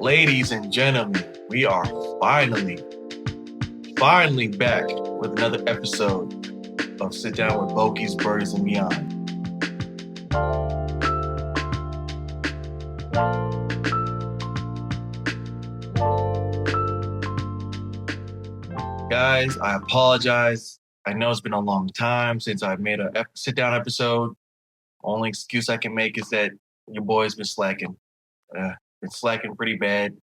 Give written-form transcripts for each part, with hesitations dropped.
Ladies and gentlemen, we are finally back with another episode of Sit Down with Bogeys, Birdies, and Beyond. Guys, I apologize. I know it's been a long time since I've made a sit-down episode. Only excuse I can make is that your boy's been slacking. Been slacking pretty bad.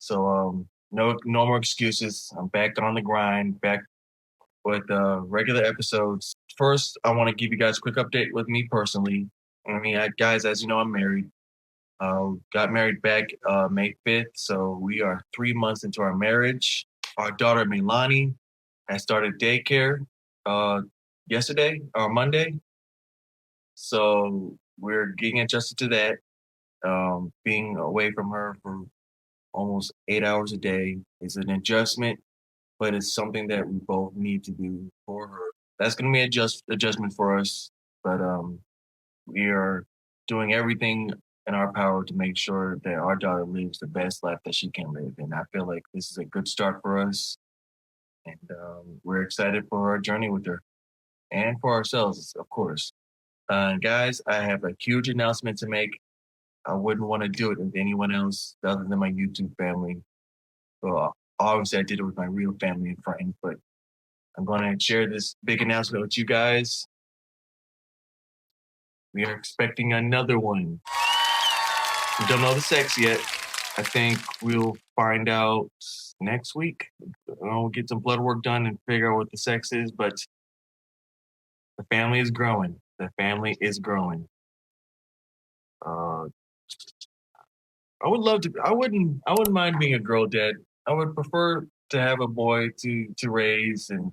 So no more excuses. I'm back on the grind, back with regular episodes. First, I want to give you guys a quick update with me personally. Guys, as you know, I'm married. Got married back May 5th, so we are 3 months into our marriage. Our daughter, Milani, has started daycare yesterday or Monday. So we're getting adjusted to that. Being away from her for almost 8 hours a day is an adjustment, but it's something that we both need to do for her. That's going to be an adjustment for us, but we are doing everything in our power to make sure that our daughter lives the best life that she can live. And I feel like this is a good start for us. And we're excited for our journey with her and for ourselves, of course. Guys, I have a huge announcement to make. I wouldn't want to do it with anyone else other than my YouTube family. Well, obviously, I did it with my real family and friends, but I'm going to share this big announcement with you guys. We are expecting another one. We don't know the sex yet. I think we'll find out next week. We'll get some blood work done and figure out what the sex is, but the family is growing. The family is growing. I wouldn't mind being a girl dad. I would prefer to have a boy to raise and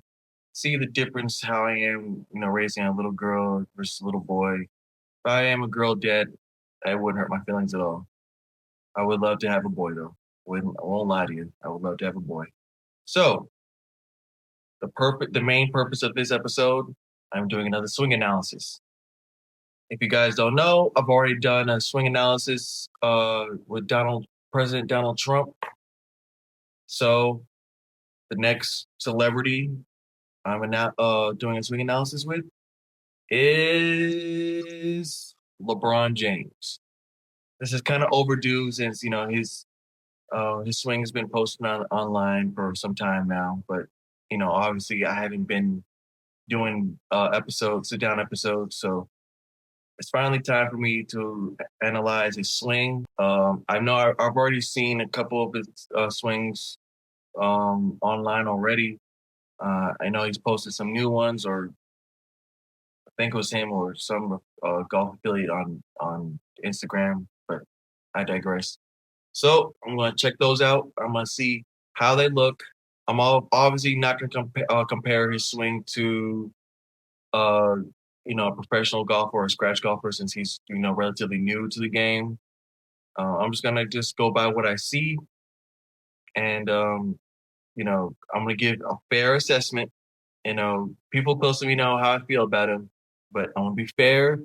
see the difference how I am, raising a little girl versus a little boy. If I am a girl dad, that wouldn't hurt my feelings at all. I would love to have a boy though. I won't lie to you. I would love to have a boy. So the main purpose of this episode, I'm doing another swing analysis. If you guys don't know, I've already done a swing analysis with President Donald Trump. So the next celebrity I'm doing a swing analysis with is LeBron James. This is kind of overdue since his swing has been posted online for some time now. But obviously I haven't been doing sit down episodes, so it's finally time for me to analyze his swing. I know I've already seen a couple of his swings online already. I know he's posted some new ones, or I think it was him or some golf affiliate on Instagram, but I digress. So I'm going to check those out. I'm going to see how they look. I'm obviously not going to compare his swing to a professional golfer or a scratch golfer since he's, relatively new to the game. I'm just going to go by what I see. And, I'm going to give a fair assessment. People close to me know how I feel about him, but I'm going to be fair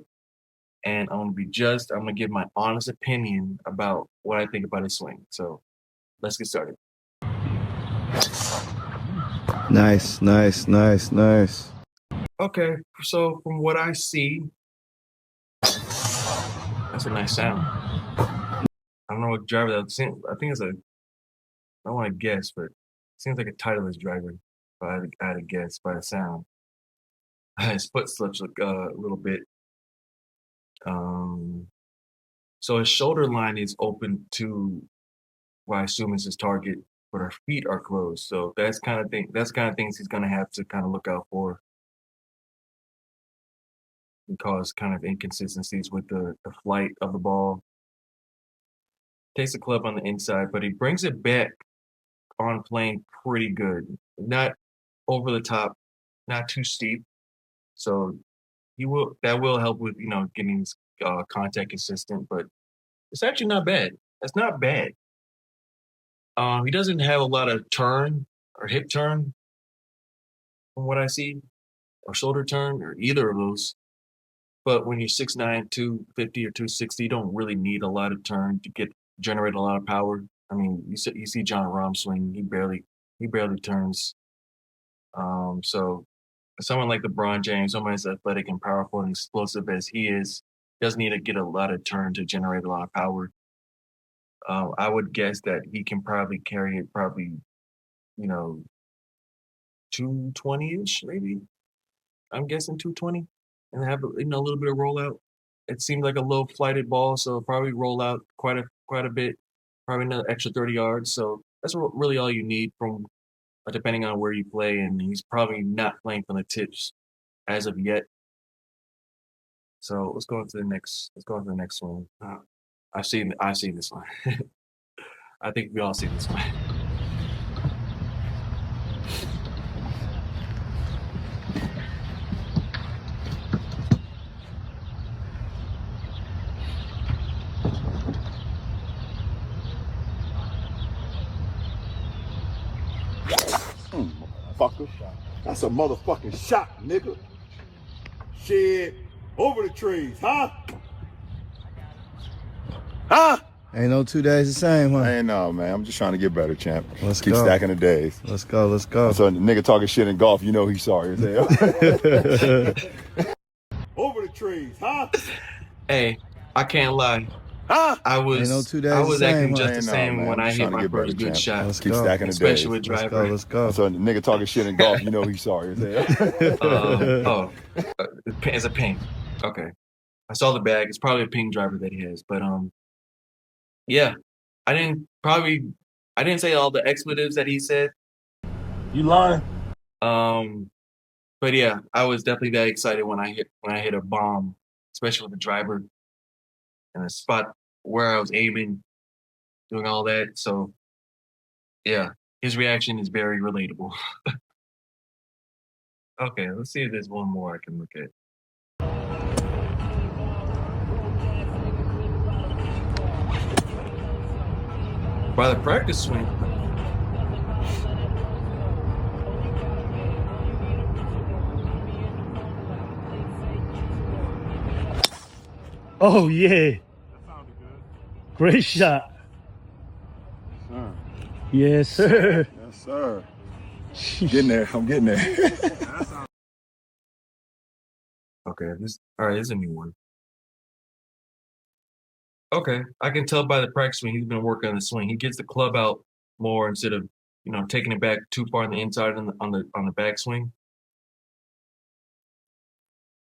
and I'm going to be just. I'm going to give my honest opinion about what I think about his swing. So let's get started. Nice. Okay, so from what I see, that's a nice sound. I don't know what driver that is. I think it's I don't want to guess, but it seems like a Titleist driver. If I had to guess by the sound. His foot slips a little bit. So his shoulder line is open to what I assume is his target, but her feet are closed. So that's kind of things he's gonna have to kind of look out for. And cause kind of inconsistencies with the flight of the ball. Takes the club on the inside, but he brings it back on plane pretty good. Not over the top, not too steep. So that will help with getting his contact consistent, but it's actually not bad. It's not bad. He doesn't have a lot of turn or hip turn from what I see, or shoulder turn, or either of those. But when you're 6'9", 250 or 260, you don't really need a lot of turn to generate a lot of power. I mean, you see John Rahm swing, he barely turns. So someone like LeBron James, someone as athletic and powerful and explosive as he is, doesn't need to get a lot of turn to generate a lot of power. I would guess that he can probably carry it you know, 220-ish, maybe. I'm guessing 220, and have a little bit of rollout. It seemed like a low flighted ball, so it'll probably roll out quite a bit, probably another extra 30 yards. So that's really all you need from depending on where you play. And he's probably not playing from the tips as of yet. So let's go on to the next. Let's go on to the next one. I've seen this one. I think we all see this one. Fucker. That's a motherfucking shot, nigga. Shit. Over the trees, huh? Huh? Ain't no 2 days the same, huh? I ain't know, man. I'm just trying to get better, champ. Let's Keep go. stacking the days. Let's go. So the nigga talking shit in golf, you know he's sorry as hell. Over the trees, huh? Hey, I can't lie. Huh? I Ain't no was 2 days I the was same, acting huh? just the Ain't no, same man. when I'm I just hit trying to my get better, first good champ. shot. Let's Keep go. stacking the Especially days. with driver. Let's go. So the nigga talking shit in golf, you know he's sorry as hell. It's a ping. Okay, I saw the bag. It's probably a ping driver that he has, but yeah, I didn't say all the expletives that he said. You lying? But yeah, I was definitely that excited when I hit a bomb, especially with the driver and the spot where I was aiming, doing all that. So yeah, his reaction is very relatable. Okay, let's see if there's one more I can look at. By the practice swing. Oh, yeah. Great shot. Yes, sir. Yes, sir. Getting there. I'm getting there. Okay, all right, this is a new one. Okay, I can tell by the practice swing he's been working on the swing. He gets the club out more instead of taking it back too far on the inside on the backswing.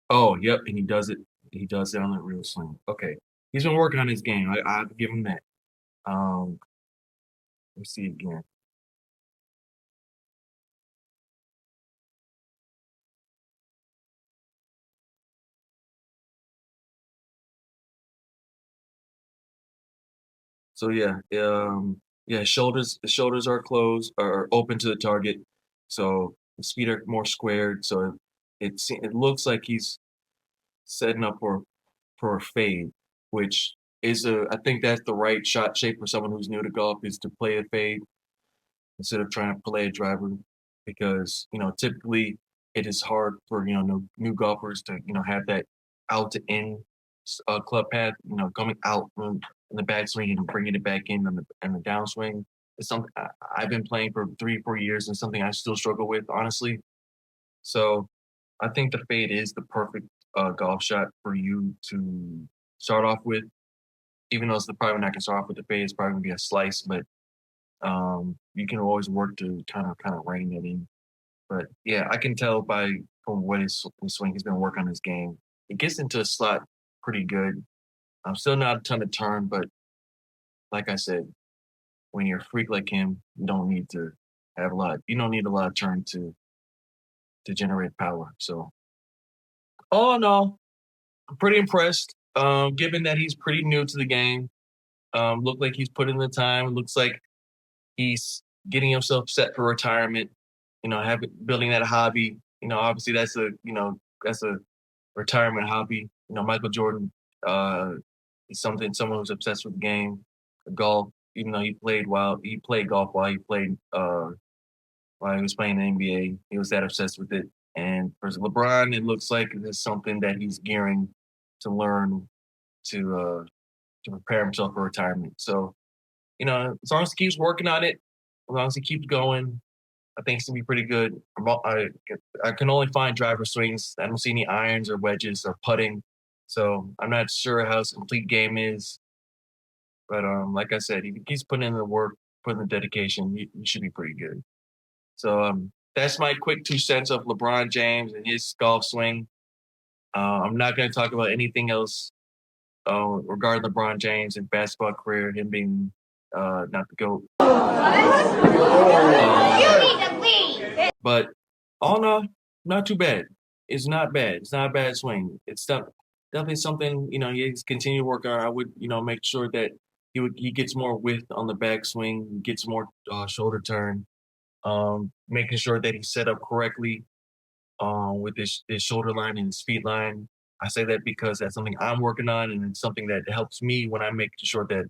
Oh, yep, and he does it. He does it on the real swing. Okay, he's been working on his game. I'll give him that. Let's see again. So yeah, the shoulders are closed are open to the target, so his feet are more squared. So it looks like he's setting up for a fade, which is I think that's the right shot shape for someone who's new to golf is to play a fade instead of trying to play a driver, because typically it is hard for new golfers to have that out to in club path, coming out from in the backswing and bringing it back in on the downswing. It's something I've been playing for 3-4 years and something I still struggle with, honestly. So I think the fade is the perfect golf shot for you to start off with. Even though it's probably not gonna start off with the fade, it's probably gonna be a slice, but you can always work to kind of rein that in. But yeah, I can tell from what his swing, he's been working on his game. It gets into a slot pretty good. I'm still not a ton of turn, but like I said, when you're a freak like him, you don't need to have a lot. You don't need a lot of turn to generate power. So, oh no, I'm pretty impressed. Given that he's pretty new to the game, look like he's put in the time. Looks like he's getting himself set for retirement. Building that hobby. Obviously that's a retirement hobby. Michael Jordan is someone who's obsessed with the game, golf. Even though he played golf while he was playing the NBA, he was that obsessed with it. And for LeBron, it looks like it's something that he's gearing to learn to prepare himself for retirement. So you know, as long as he keeps working on it, as long as he keeps going, I think it's gonna be pretty good. I can only find driver swings. I don't see any irons or wedges or putting, so I'm not sure how his complete game is. But like I said, if he keeps putting in the work, putting the dedication, he should be pretty good. So that's my quick 2 cents of LeBron James and his golf swing. I'm not going to talk about anything else regarding LeBron James and basketball career, him being not the GOAT. But all in all, not too bad. It's not bad. It's not a bad swing. It's definitely something, you know, he's continue to work on. I would, you know, make sure that he gets more width on the backswing, gets more shoulder turn, making sure that he's set up correctly with his shoulder line and his feet line. I say that because that's something I'm working on, and it's something that helps me when I make sure that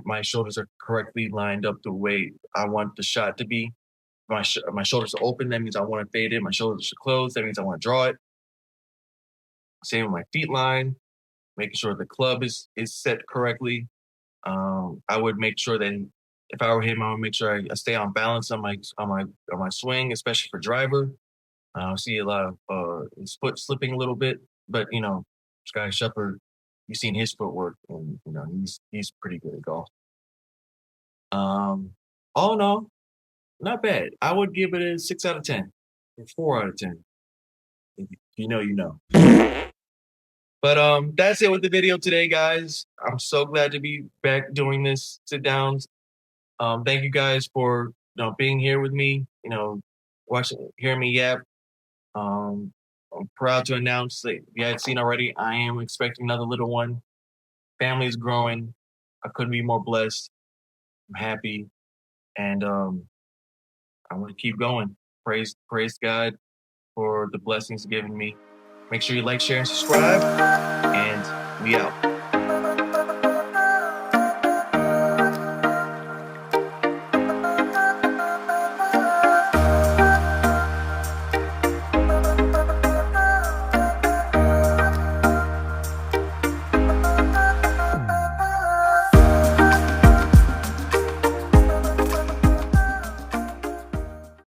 my shoulders are correctly lined up the way I want the shot to be. My shoulders are open, that means I want to fade in. My shoulders are closed, that means I want to draw it. Same with my feet line, making sure the club is set correctly. I would make sure that if I were him, I would make sure I stay on balance on my swing, especially for driver. I see a lot of his foot slipping a little bit, but you know, Sky Shepard, you've seen his footwork, and you know he's pretty good at golf. All in all, not bad. I would give it a 6 out of 10, or 4 out of 10. If you know, you know. But that's it with the video today, guys. I'm so glad to be back doing this sit downs. Thank you guys for being here with me. You know, hearing me yap. I'm proud to announce that you had seen already, I am expecting another little one. Family is growing. I couldn't be more blessed. I'm happy. And I want to keep going. Praise God for the blessings given me. Make sure you like, share, and subscribe. And we out.